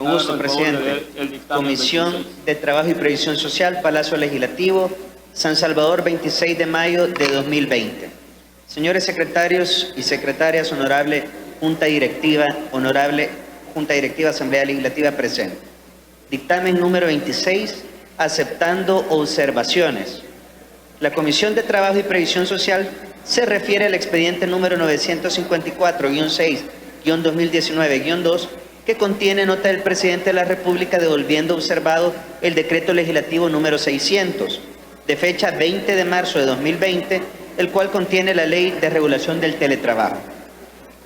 Con gusto, presidente. Comisión de Trabajo y Previsión Social, Palacio Legislativo, San Salvador, 26 de mayo de 2020. Señores secretarios y secretarias, honorable Junta Directiva, Asamblea Legislativa presente. Dictamen número 26, aceptando observaciones. La Comisión de Trabajo y Previsión Social se refiere al expediente número 954-6-2019-2, que contiene nota del Presidente de la República devolviendo observado el decreto legislativo número 600, de fecha 20 de marzo de 2020, el cual contiene la Ley de Regulación del Teletrabajo.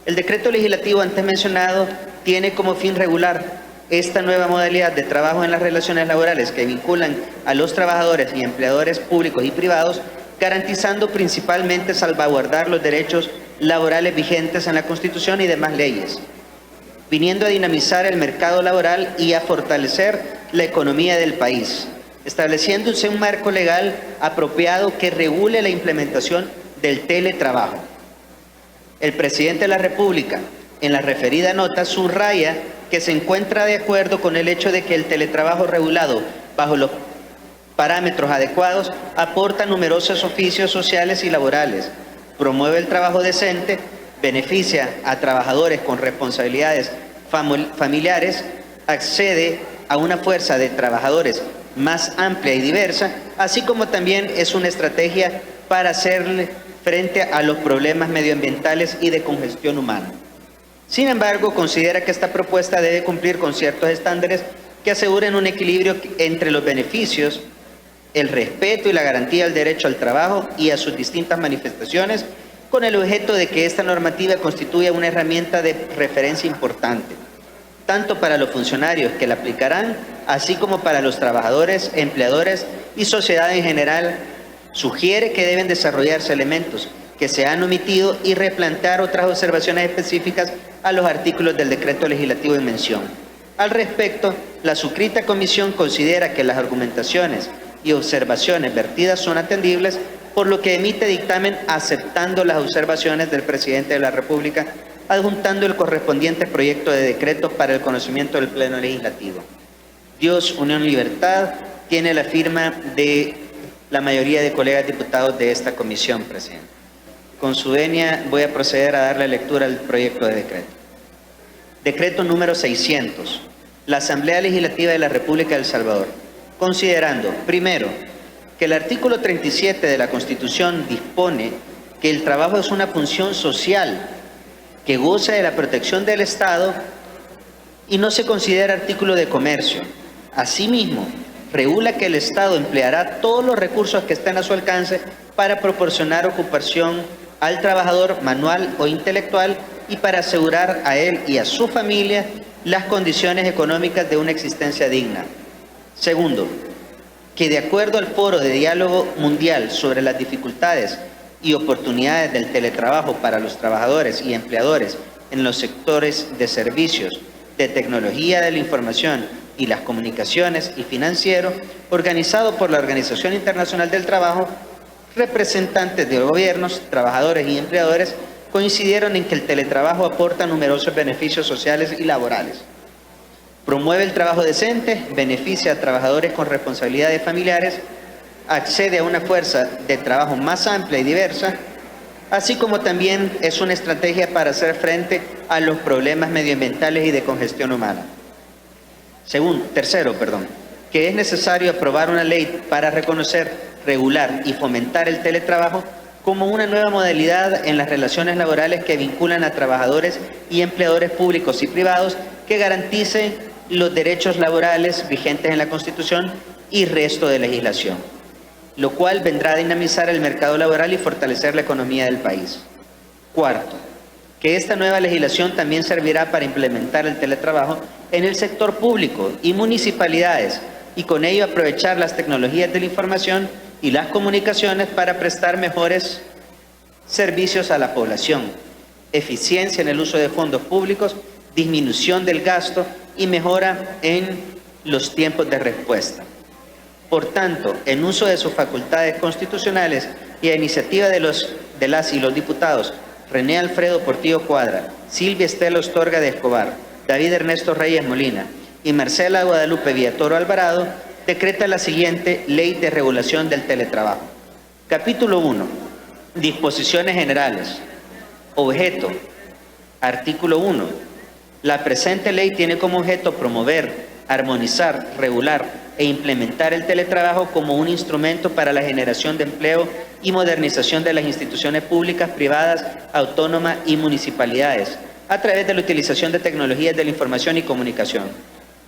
El decreto legislativo antes mencionado tiene como fin regular esta nueva modalidad de trabajo en las relaciones laborales que vinculan a los trabajadores y empleadores públicos y privados, garantizando principalmente salvaguardar los derechos laborales vigentes en la Constitución y demás leyes, viniendo a dinamizar el mercado laboral y a fortalecer la economía del país, estableciéndose un marco legal apropiado que regule la implementación del teletrabajo. El Presidente de la República, en la referida nota, subraya que se encuentra de acuerdo con el hecho de que el teletrabajo regulado bajo los parámetros adecuados aporta numerosos oficios sociales y laborales, promueve el trabajo decente, beneficia a trabajadores con responsabilidades familiares, accede a una fuerza de trabajadores más amplia y diversa, así como también es una estrategia para hacerle frente a los problemas medioambientales y de congestión humana. Sin embargo, considera que esta propuesta debe cumplir con ciertos estándares que aseguren un equilibrio entre los beneficios, el respeto y la garantía del derecho al trabajo y a sus distintas manifestaciones, con el objeto de que esta normativa constituya una herramienta de referencia importante, tanto para los funcionarios que la aplicarán, así como para los trabajadores, empleadores y sociedad en general. Sugiere que deben desarrollarse elementos que se han omitido y replantear otras observaciones específicas a los artículos del decreto legislativo en mención. Al respecto, la suscrita comisión considera que las argumentaciones y observaciones vertidas son atendibles, por lo que emite dictamen aceptando las observaciones del Presidente de la República, adjuntando el correspondiente proyecto de decreto para el conocimiento del Pleno Legislativo. Dios, Unión, Libertad, tiene la firma de la mayoría de colegas diputados de esta comisión, presidente. Con su venia voy a proceder a darle lectura al proyecto de decreto. Decreto número 600. La Asamblea Legislativa de la República de El Salvador, considerando, primero, que el artículo 37 de la Constitución dispone que el trabajo es una función social que goza de la protección del Estado y no se considera artículo de comercio. Asimismo, regula que el Estado empleará todos los recursos que estén a su alcance para proporcionar ocupación al trabajador manual o intelectual y para asegurar a él y a su familia las condiciones económicas de una existencia digna. Segundo, que de acuerdo al Foro de Diálogo Mundial sobre las dificultades y oportunidades del teletrabajo para los trabajadores y empleadores en los sectores de servicios, de tecnología de la información y las comunicaciones y financiero, organizado por la Organización Internacional del Trabajo, representantes de gobiernos, trabajadores y empleadores coincidieron en que el teletrabajo aporta numerosos beneficios sociales y laborales. Promueve el trabajo decente, beneficia a trabajadores con responsabilidades familiares, accede a una fuerza de trabajo más amplia y diversa, así como también es una estrategia para hacer frente a los problemas medioambientales y de congestión humana. Tercero, que es necesario aprobar una ley para reconocer, regular y fomentar el teletrabajo como una nueva modalidad en las relaciones laborales que vinculan a trabajadores y empleadores públicos y privados, que garantice los derechos laborales vigentes en la Constitución y resto de legislación, lo cual vendrá a dinamizar el mercado laboral y fortalecer la economía del país. Cuarto, que esta nueva legislación también servirá para implementar el teletrabajo en el sector público y municipalidades, y con ello aprovechar las tecnologías de la información y las comunicaciones para prestar mejores servicios a la población, eficiencia en el uso de fondos públicos, disminución del gasto y mejora en los tiempos de respuesta. Por tanto, en uso de sus facultades constitucionales y a iniciativa de las y los diputados René Alfredo Portillo Cuadra, Silvia Estela Astorga de Escobar, David Ernesto Reyes Molina, y Marcela Guadalupe Villatoro Alvarado, decreta la siguiente Ley de Regulación del Teletrabajo. Capítulo 1. Disposiciones generales. Objeto. Artículo 1. La presente ley tiene como objeto promover, armonizar, regular e implementar el teletrabajo como un instrumento para la generación de empleo y modernización de las instituciones públicas, privadas, autónomas y municipalidades, a través de la utilización de tecnologías de la información y comunicación.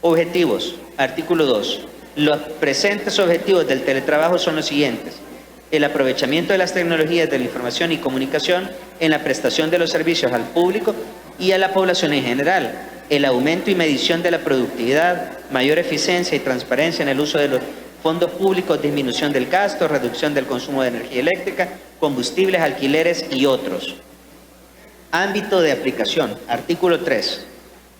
Objetivos. Artículo 2. Los presentes objetivos del teletrabajo son los siguientes: el aprovechamiento de las tecnologías de la información y comunicación en la prestación de los servicios al público y a la población en general, el aumento y medición de la productividad, mayor eficiencia y transparencia en el uso de los fondos públicos, disminución del gasto, reducción del consumo de energía eléctrica, combustibles, alquileres y otros. Ámbito de aplicación. Artículo 3.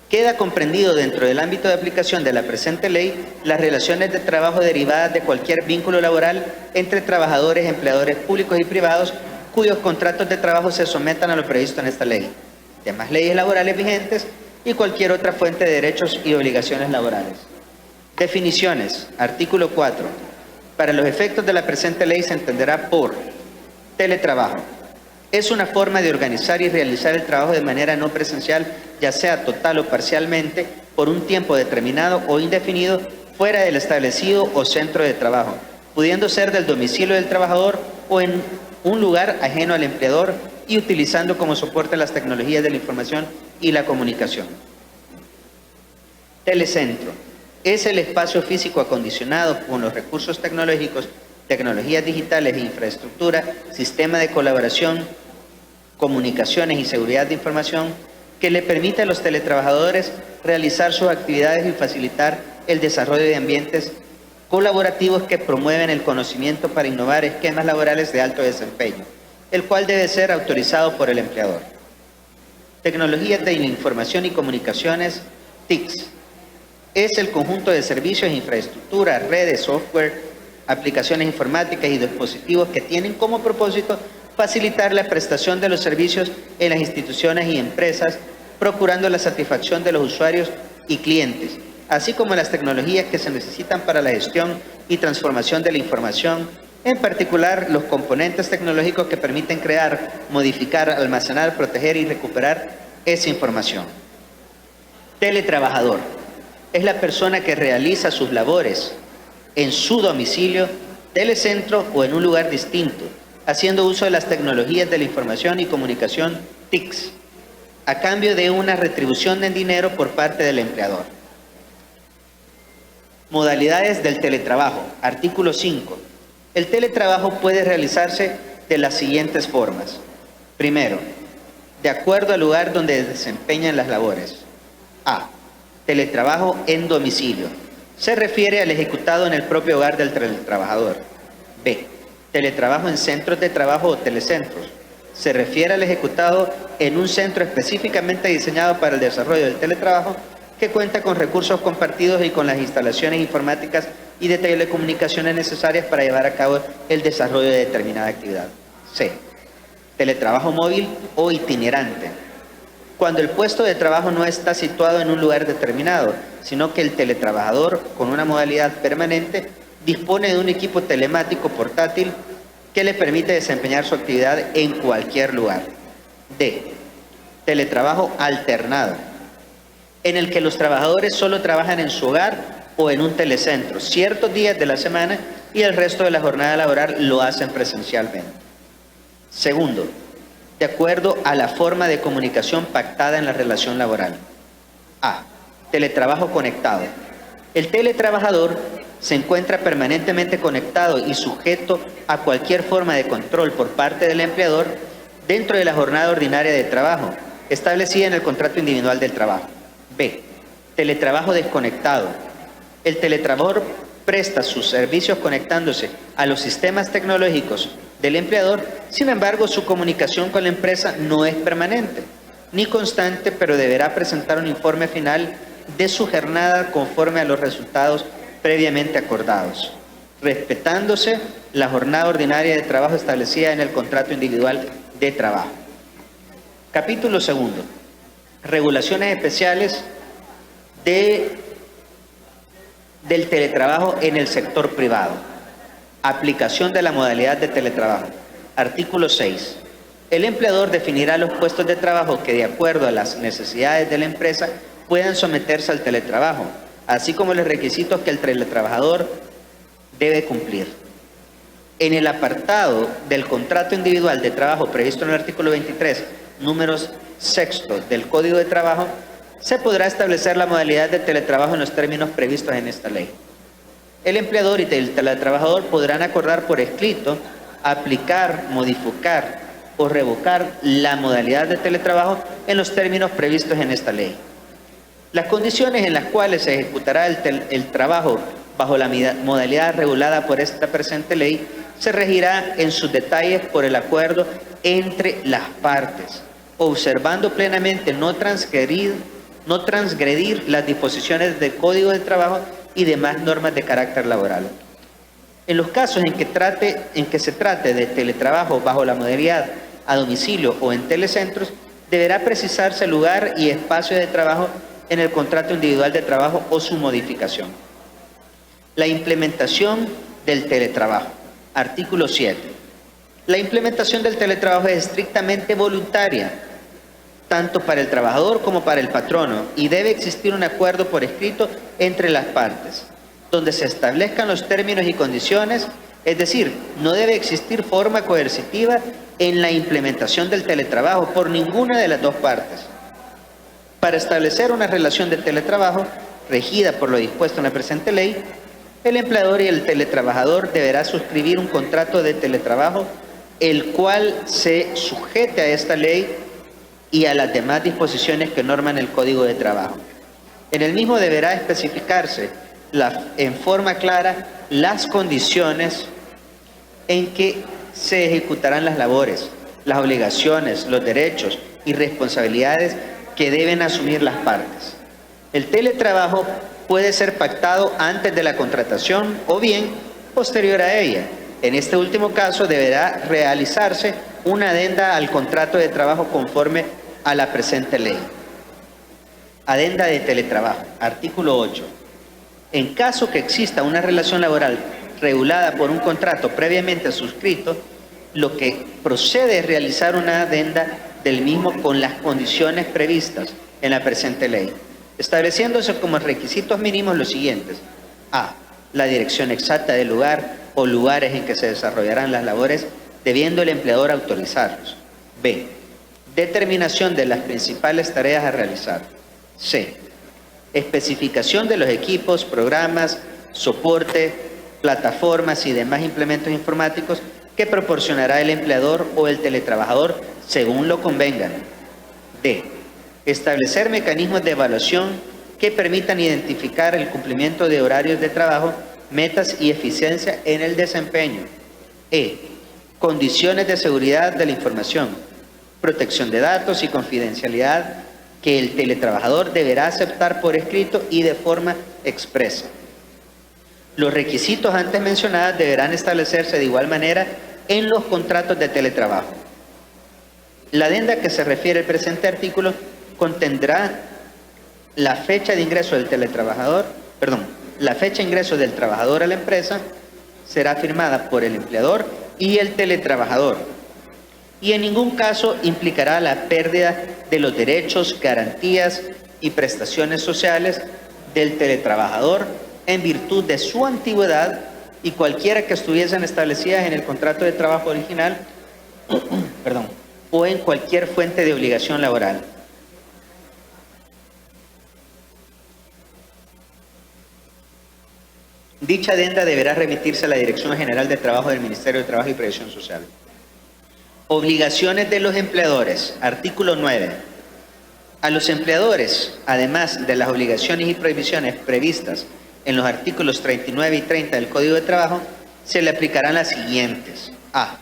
Queda comprendido dentro del ámbito de aplicación de la presente ley las relaciones de trabajo derivadas de cualquier vínculo laboral entre trabajadores, empleadores públicos y privados cuyos contratos de trabajo se sometan a lo previsto en esta ley, demás leyes laborales vigentes y cualquier otra fuente de derechos y obligaciones laborales. Definiciones. Artículo 4. Para los efectos de la presente ley se entenderá por teletrabajo. Es una forma de organizar y realizar el trabajo de manera no presencial, ya sea total o parcialmente, por un tiempo determinado o indefinido, fuera del establecido o centro de trabajo, pudiendo ser del domicilio del trabajador o en un lugar ajeno al empleador y utilizando como soporte las tecnologías de la información y la comunicación. Telecentro. Es el espacio físico acondicionado con los recursos tecnológicos, tecnologías digitales e infraestructura, sistema de colaboración, comunicaciones y seguridad de información que le permite a los teletrabajadores realizar sus actividades y facilitar el desarrollo de ambientes colaborativos que promueven el conocimiento para innovar esquemas laborales de alto desempeño, el cual debe ser autorizado por el empleador. Tecnologías de la información y comunicaciones, TICs. Es el conjunto de servicios, infraestructura, redes, software, aplicaciones informáticas y dispositivos que tienen como propósito facilitar la prestación de los servicios en las instituciones y empresas, procurando la satisfacción de los usuarios y clientes, así como las tecnologías que se necesitan para la gestión y transformación de la información, en particular los componentes tecnológicos que permiten crear, modificar, almacenar, proteger y recuperar esa información. Teletrabajador. Es la persona que realiza sus labores en su domicilio, telecentro o en un lugar distinto, haciendo uso de las tecnologías de la información y comunicación TICs, a cambio de una retribución en dinero por parte del empleador. Modalidades del teletrabajo. Artículo 5. El teletrabajo puede realizarse de las siguientes formas. Primero, de acuerdo al lugar donde desempeñan las labores. A. Teletrabajo en domicilio. Se refiere al ejecutado en el propio hogar del teletrabajador. B. Teletrabajo en centros de trabajo o telecentros. Se refiere al ejecutado en un centro específicamente diseñado para el desarrollo del teletrabajo que cuenta con recursos compartidos y con las instalaciones informáticas y de telecomunicaciones necesarias para llevar a cabo el desarrollo de determinada actividad. C. Teletrabajo móvil o itinerante. Cuando el puesto de trabajo no está situado en un lugar determinado, sino que el teletrabajador, con una modalidad permanente, dispone de un equipo telemático portátil que le permite desempeñar su actividad en cualquier lugar. D. Teletrabajo alternado, en el que los trabajadores solo trabajan en su hogar o en un telecentro ciertos días de la semana y el resto de la jornada laboral lo hacen presencialmente. Segundo, de acuerdo a la forma de comunicación pactada en la relación laboral. A. Teletrabajo conectado. El teletrabajador se encuentra permanentemente conectado y sujeto a cualquier forma de control por parte del empleador dentro de la jornada ordinaria de trabajo, establecida en el contrato individual del trabajo. B. Teletrabajo desconectado. El teletrabajador presta sus servicios conectándose a los sistemas tecnológicos del empleador, sin embargo, su comunicación con la empresa no es permanente ni constante, pero deberá presentar un informe final de su jornada conforme a los resultados previamente acordados, respetándose la jornada ordinaria de trabajo establecida en el contrato individual de trabajo. Capítulo 2. Regulaciones especiales de del teletrabajo en el sector privado. Aplicación de la modalidad de teletrabajo. Artículo 6. El empleador definirá los puestos de trabajo que, de acuerdo a las necesidades de la empresa, puedan someterse al teletrabajo, así como los requisitos que el teletrabajador debe cumplir. En el apartado del contrato individual de trabajo previsto en el artículo 23, números 6 del Código de Trabajo, se podrá establecer la modalidad de teletrabajo en los términos previstos en esta ley. El empleador y el teletrabajador podrán acordar por escrito, aplicar, modificar o revocar la modalidad de teletrabajo en los términos previstos en esta ley. Las condiciones en las cuales se ejecutará el trabajo bajo la modalidad regulada por esta presente ley se regirá en sus detalles por el acuerdo entre las partes, observando plenamente no transgredir las disposiciones del Código de Trabajo y demás normas de carácter laboral. En los casos en que se trate de teletrabajo bajo la modalidad a domicilio o en telecentros, deberá precisarse el lugar y espacio de trabajo en el contrato individual de trabajo o su modificación. La implementación del teletrabajo. Artículo 7. La implementación del teletrabajo es estrictamente voluntaria, tanto para el trabajador como para el patrono, y debe existir un acuerdo por escrito entre las partes, donde se establezcan los términos y condiciones, es decir, no debe existir forma coercitiva en la implementación del teletrabajo por ninguna de las dos partes. Para establecer una relación de teletrabajo regida por lo dispuesto en la presente ley, el empleador y el teletrabajador deberá suscribir un contrato de teletrabajo, el cual se sujete a esta ley y a las demás disposiciones que norman el Código de Trabajo. En el mismo deberá especificarse en forma clara las condiciones en que se ejecutarán las labores, las obligaciones, los derechos y responsabilidades que deben asumir las partes. El teletrabajo puede ser pactado antes de la contratación o bien posterior a ella. En este último caso deberá realizarse una adenda al contrato de trabajo conforme a la presente ley. Adenda de teletrabajo. Artículo 8. En caso que exista una relación laboral regulada por un contrato previamente suscrito, lo que procede es realizar una adenda del mismo con las condiciones previstas en la presente ley, estableciéndose como requisitos mínimos los siguientes. A. La dirección exacta del lugar o lugares en que se desarrollarán las labores, debiendo el empleador autorizarlos. B. Determinación de las principales tareas a realizar. C. Especificación de los equipos, programas, soporte, plataformas y demás implementos informáticos que proporcionará el empleador o el teletrabajador según lo convengan. D. Establecer mecanismos de evaluación que permitan identificar el cumplimiento de horarios de trabajo, metas y eficiencia en el desempeño. E. Condiciones de seguridad de la información, protección de datos y confidencialidad que el teletrabajador deberá aceptar por escrito y de forma expresa. Los requisitos antes mencionados deberán establecerse de igual manera en los contratos de teletrabajo. La adenda que se refiere al presente artículo contendrá la fecha de ingreso del la fecha de ingreso del trabajador a la empresa será firmada por el empleador y el teletrabajador, y en ningún caso implicará la pérdida de los derechos, garantías y prestaciones sociales del teletrabajador en virtud de su antigüedad y cualquiera que estuviesen establecidas en el contrato de trabajo original o en cualquier fuente de obligación laboral. Dicha adenda deberá remitirse a la Dirección General de Trabajo del Ministerio de Trabajo y Previsión Social. Obligaciones de los empleadores. Artículo 9. A los empleadores, además de las obligaciones y prohibiciones previstas en los artículos 39 y 30 del Código de Trabajo, se le aplicarán las siguientes. A.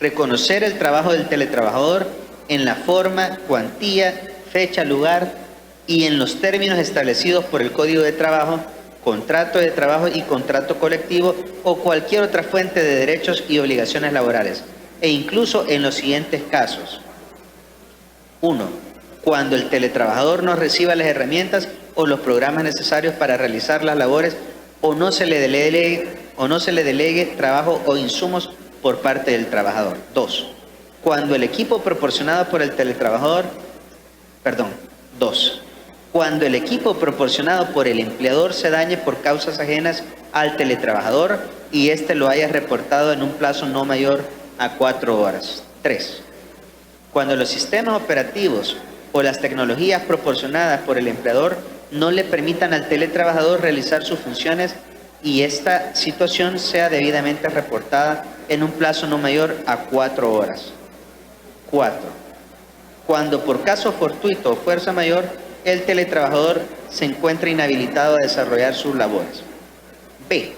Reconocer el trabajo del teletrabajador en la forma, cuantía, fecha, lugar y en los términos establecidos por el Código de Trabajo, contrato de trabajo y contrato colectivo o cualquier otra fuente de derechos y obligaciones laborales, e incluso en los siguientes casos. 1. Cuando el teletrabajador no reciba las herramientas o los programas necesarios para realizar las labores o no se le delegue trabajo o insumos por parte del trabajador. 2. Cuando el equipo proporcionado por el teletrabajador, cuando el equipo proporcionado por el empleador se dañe por causas ajenas al teletrabajador y éste lo haya reportado en un plazo no mayor a 4 horas. 3. Cuando los sistemas operativos o las tecnologías proporcionadas por el empleador no le permitan al teletrabajador realizar sus funciones y esta situación sea debidamente reportada en un plazo no mayor a 4 horas. 4. Cuando por caso fortuito o fuerza mayor, el teletrabajador se encuentra inhabilitado a desarrollar sus labores. B.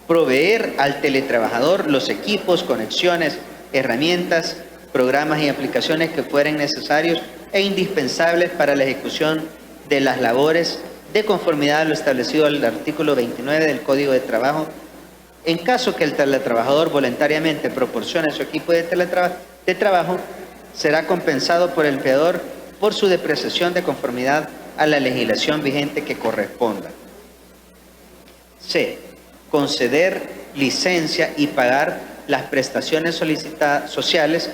Proveer al teletrabajador los equipos, conexiones, herramientas, programas y aplicaciones que fueren necesarios e indispensables para la ejecución de las labores de conformidad a lo establecido en el artículo 29 del Código de Trabajo. En caso que el teletrabajador voluntariamente proporcione su equipo de trabajo, será compensado por el empleador por su depreciación de conformidad a la legislación vigente que corresponda. C. Conceder licencia y pagar las prestaciones solicitadas sociales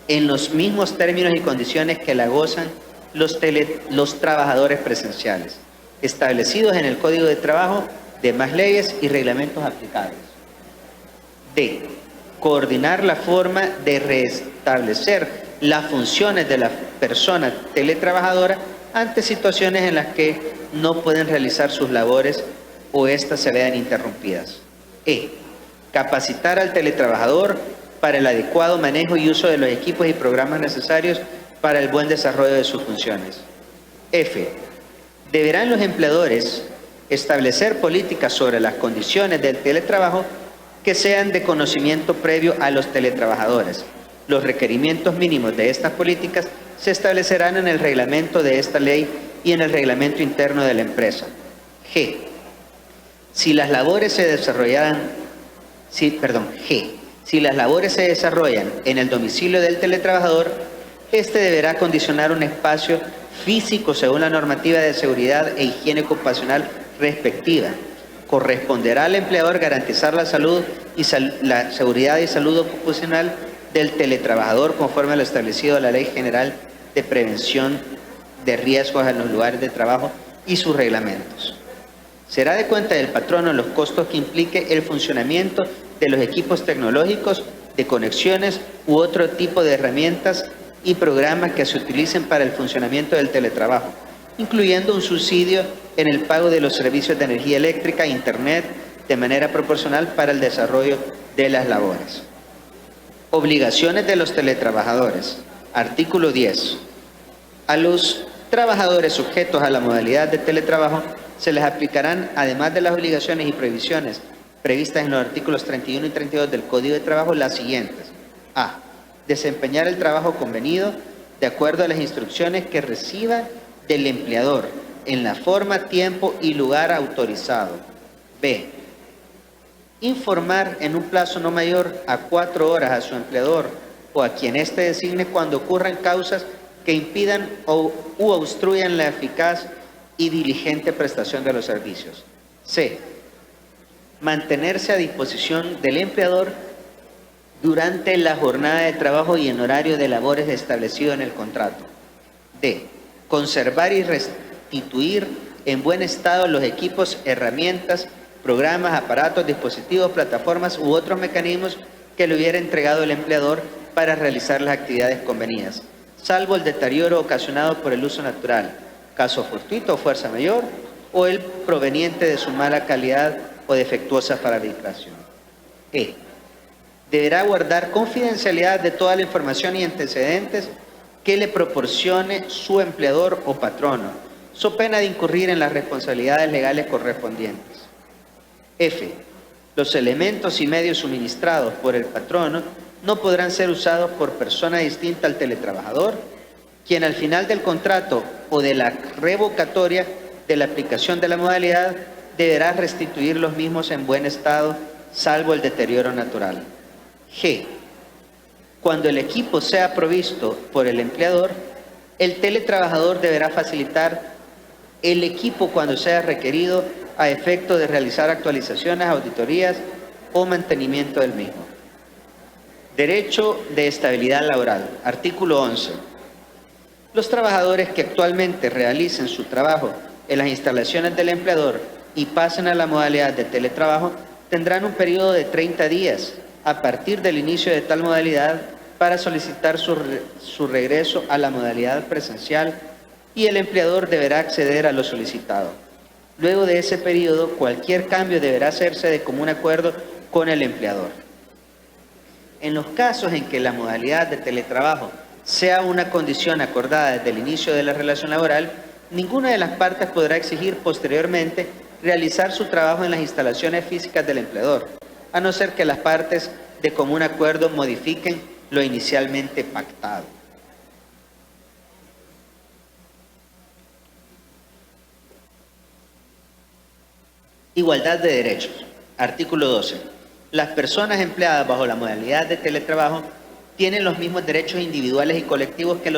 en los mismos términos y condiciones que la gozan los trabajadores presenciales, establecidos en el Código de Trabajo, demás leyes y reglamentos aplicables. D. Coordinar la forma de restablecer las funciones de la persona teletrabajadora ante situaciones en las que no pueden realizar sus labores o éstas se vean interrumpidas. E. Capacitar al teletrabajador para el adecuado manejo y uso de los equipos y programas necesarios para el buen desarrollo de sus funciones. F. Deberán los empleadores establecer políticas sobre las condiciones del teletrabajo que sean de conocimiento previo a los teletrabajadores. Los requerimientos mínimos de estas políticas se establecerán en el reglamento de esta ley y en el reglamento interno de la empresa. G. Si las labores se desarrollan en el domicilio del teletrabajador, este deberá condicionar un espacio físico según la normativa de seguridad e higiene ocupacional respectiva. Corresponderá al empleador garantizar la salud y la seguridad y salud ocupacional del teletrabajador conforme a lo establecido en la Ley General de Prevención de Riesgos en los Lugares de Trabajo y sus reglamentos. Será de cuenta del patrono los costos que implique el funcionamiento de los equipos tecnológicos, de conexiones u otro tipo de herramientas y programas que se utilicen para el funcionamiento del teletrabajo, incluyendo un subsidio en el pago de los servicios de energía eléctrica e internet de manera proporcional para el desarrollo de las labores. Obligaciones de los teletrabajadores. Artículo 10. A los trabajadores sujetos a la modalidad de teletrabajo se les aplicarán, además de las obligaciones y prohibiciones previstas en los artículos 31 y 32 del Código de Trabajo, las siguientes. A. Desempeñar el trabajo convenido de acuerdo a las instrucciones que reciba del empleador en la forma, tiempo y lugar autorizado. B. Informar en un plazo no mayor a 4 horas a su empleador o a quien éste designe cuando ocurran causas que impidan u obstruyan la eficaz y diligente prestación de los servicios. C. Mantenerse a disposición del empleador durante la jornada de trabajo y en horario de labores establecido en el contrato. D. Conservar y restituir en buen estado los equipos, herramientas, programas, aparatos, dispositivos, plataformas u otros mecanismos que le hubiera entregado el empleador para realizar las actividades convenidas, salvo el deterioro ocasionado por el uso natural, caso fortuito o fuerza mayor, o el proveniente de su mala calidad o defectuosa fabricación. E. Deberá guardar confidencialidad de toda la información y antecedentes que le proporcione su empleador o patrono, so pena de incurrir en las responsabilidades legales correspondientes. F. Los elementos y medios suministrados por el patrono no podrán ser usados por persona distinta al teletrabajador, quien al final del contrato o de la revocatoria de la aplicación de la modalidad deberá restituir los mismos en buen estado, salvo el deterioro natural. G. Cuando el equipo sea provisto por el empleador, el teletrabajador deberá facilitar el equipo cuando sea requerido a efecto de realizar actualizaciones, auditorías o mantenimiento del mismo. Derecho de estabilidad laboral. Artículo 11. Los trabajadores que actualmente realicen su trabajo en las instalaciones del empleador y pasen a la modalidad de teletrabajo tendrán un periodo de 30 días a partir del inicio de tal modalidad para solicitar su regreso a la modalidad presencial y el empleador deberá acceder a lo solicitado. Luego de ese periodo, cualquier cambio deberá hacerse de común acuerdo con el empleador. En los casos en que la modalidad de teletrabajo sea una condición acordada desde el inicio de la relación laboral, ninguna de las partes podrá exigir posteriormente realizar su trabajo en las instalaciones físicas del empleador, a no ser que las partes de común acuerdo modifiquen lo inicialmente pactado. Igualdad de derechos. Artículo 12. Las personas empleadas bajo la modalidad de teletrabajo tienen los mismos derechos individuales y colectivos que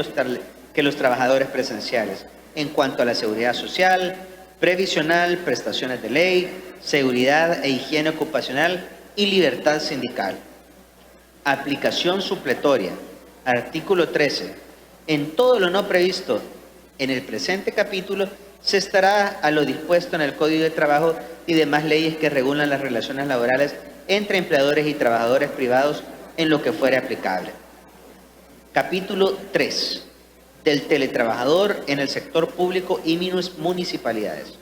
los trabajadores presenciales en cuanto a la seguridad social, previsional, prestaciones de ley, seguridad e higiene ocupacional y libertad sindical. Aplicación supletoria. Artículo 13. En todo lo no previsto en el presente capítulo se estará a lo dispuesto en el Código de Trabajo y demás leyes que regulan las relaciones laborales entre empleadores y trabajadores privados en lo que fuere aplicable. Capítulo 3. Del teletrabajador en el sector público y municipalidades.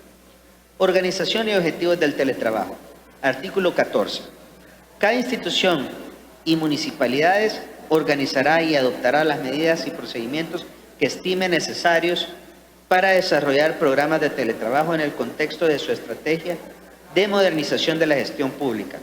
Organización y objetivos del teletrabajo. Artículo 14. Cada institución y municipalidades organizará y adoptará las medidas y procedimientos que estime necesarios para desarrollar programas de teletrabajo en el contexto de su estrategia de modernización de la gestión pública.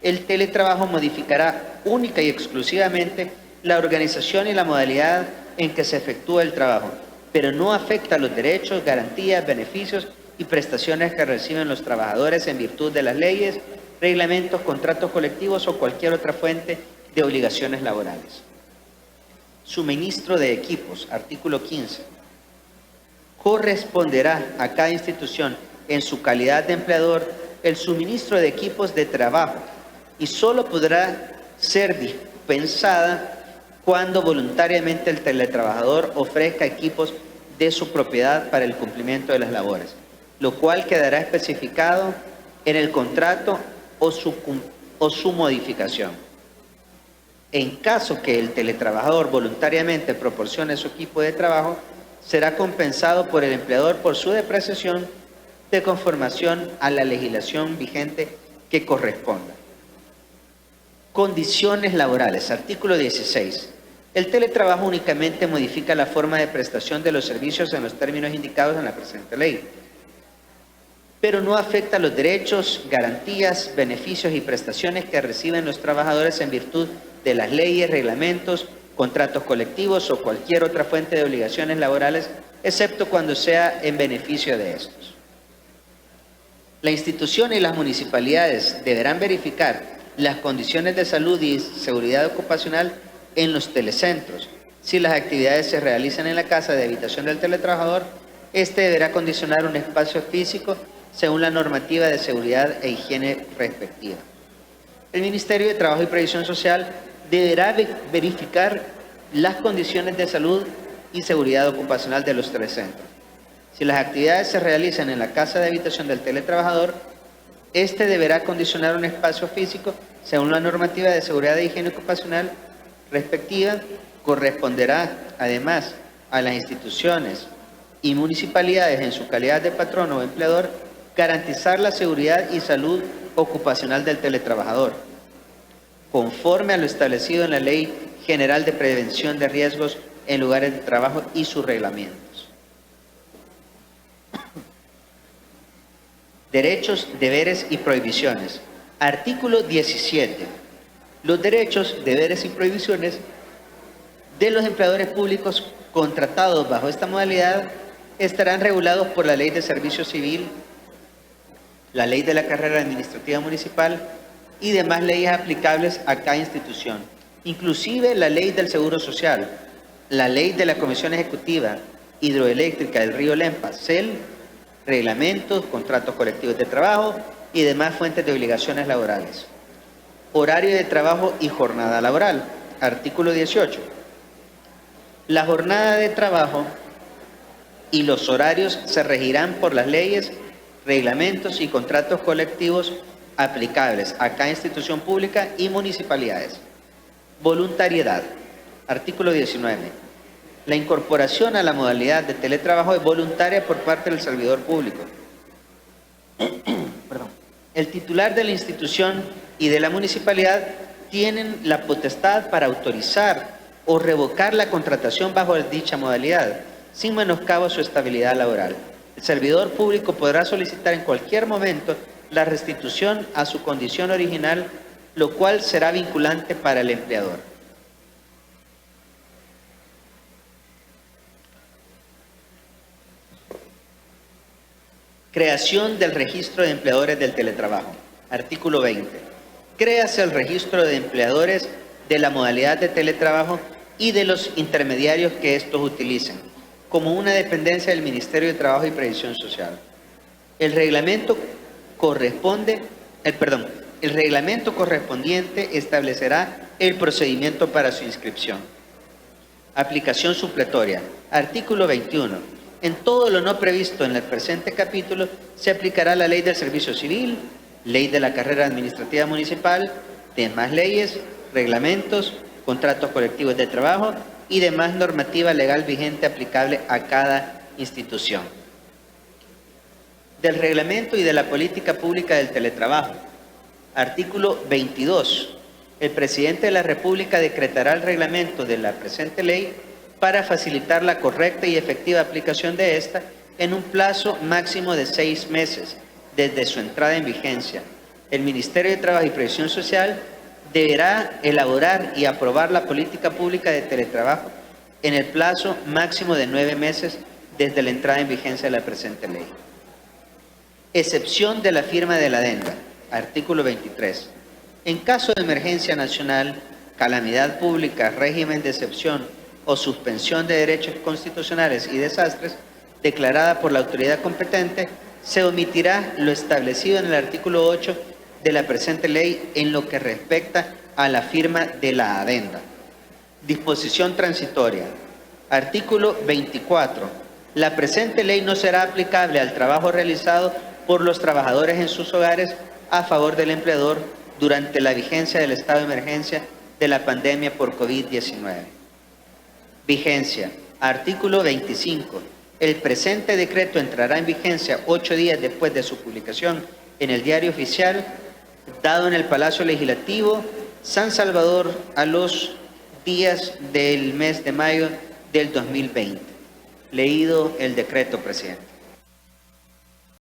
El teletrabajo modificará única y exclusivamente la organización y la modalidad en que se efectúa el trabajo, pero no afecta los derechos, garantías, beneficios y prestaciones que reciben los trabajadores en virtud de las leyes, reglamentos, contratos colectivos o cualquier otra fuente de obligaciones laborales. Suministro de equipos. Artículo 15. Corresponderá a cada institución, en su calidad de empleador, el suministro de equipos de trabajo y solo podrá ser dispensada cuando voluntariamente el teletrabajador ofrezca equipos de su propiedad para el cumplimiento de las labores, lo cual quedará especificado en el contrato o su modificación. En caso que el teletrabajador voluntariamente proporcione su equipo de trabajo, será compensado por el empleador por su depreciación de conformación a la legislación vigente que corresponda. Condiciones laborales. Artículo 16. El teletrabajo únicamente modifica la forma de prestación de los servicios en los términos indicados en la presente ley, pero no afecta los derechos, garantías, beneficios y prestaciones que reciben los trabajadores en virtud de las leyes, reglamentos, contratos colectivos o cualquier otra fuente de obligaciones laborales, excepto cuando sea en beneficio de estos. La institución y las municipalidades deberán verificar las condiciones de salud y seguridad ocupacional en los telecentros. Si las actividades se realizan en la casa de habitación del teletrabajador, este deberá condicionar un espacio físico según la normativa de seguridad e higiene respectiva. El Ministerio de Trabajo y Previsión Social deberá verificar las condiciones de salud y seguridad ocupacional de los telecentros. Si las actividades se realizan en la casa de habitación del teletrabajador, este deberá condicionar un espacio físico según la normativa de seguridad e higiene ocupacional respectiva. Corresponderá, además, a las instituciones y municipalidades en su calidad de patrono o empleador garantizar la seguridad y salud ocupacional del teletrabajador, conforme a lo establecido en la Ley General de Prevención de Riesgos en Lugares de Trabajo y sus reglamentos. Derechos, deberes y prohibiciones. Artículo 17. Los derechos, deberes y prohibiciones de los empleadores públicos contratados bajo esta modalidad estarán regulados por la Ley de Servicio Civil, la Ley de la Carrera Administrativa Municipal y demás leyes aplicables a cada institución, inclusive la Ley del Seguro Social, la Ley de la Comisión Ejecutiva hidroeléctrica del río Lempa, CEL, reglamentos, contratos colectivos de trabajo y demás fuentes de obligaciones laborales. Horario de trabajo y jornada laboral. Artículo 18. La jornada de trabajo y los horarios se regirán por las leyes, reglamentos y contratos colectivos aplicables a cada institución pública y municipalidades. Voluntariedad. Artículo 19. La incorporación a la modalidad de teletrabajo es voluntaria por parte del servidor público. El titular de la institución y de la municipalidad tienen la potestad para autorizar o revocar la contratación bajo dicha modalidad, sin menoscabo a su estabilidad laboral. El servidor público podrá solicitar en cualquier momento la restitución a su condición original, lo cual será vinculante para el empleador. Creación del registro de empleadores del teletrabajo. Artículo 20. Créase el registro de empleadores de la modalidad de teletrabajo y de los intermediarios que estos utilicen, como una dependencia del Ministerio de Trabajo y Previsión Social. El reglamento correspondiente establecerá el procedimiento para su inscripción. Aplicación supletoria. Artículo 21. En todo lo no previsto en el presente capítulo se aplicará la Ley del Servicio Civil, Ley de la Carrera Administrativa Municipal, demás leyes, reglamentos, contratos colectivos de trabajo y demás normativa legal vigente aplicable a cada institución. Del reglamento y de la política pública del teletrabajo. Artículo 22. El presidente de la República decretará el reglamento de la presente ley para facilitar la correcta y efectiva aplicación de esta en un plazo máximo de 6 meses desde su entrada en vigencia. El Ministerio de Trabajo y Previsión Social deberá elaborar y aprobar la política pública de teletrabajo en el plazo máximo de 9 meses desde la entrada en vigencia de la presente ley. Excepción de la firma de la adenda. Artículo 23. En caso de emergencia nacional, calamidad pública, régimen de excepción o suspensión de derechos constitucionales y desastres declarada por la autoridad competente, se omitirá lo establecido en el artículo 8 de la presente ley en lo que respecta a la firma de la adenda. Disposición transitoria. Artículo 24. La presente ley no será aplicable al trabajo realizado por los trabajadores en sus hogares a favor del empleador durante la vigencia del estado de emergencia de la pandemia por COVID-19. Vigencia. Artículo 25. El presente decreto entrará en vigencia 8 días después de su publicación en el Diario Oficial, dado en el Palacio Legislativo, San Salvador, a los días del mes de mayo del 2020. Leído el decreto, presidente.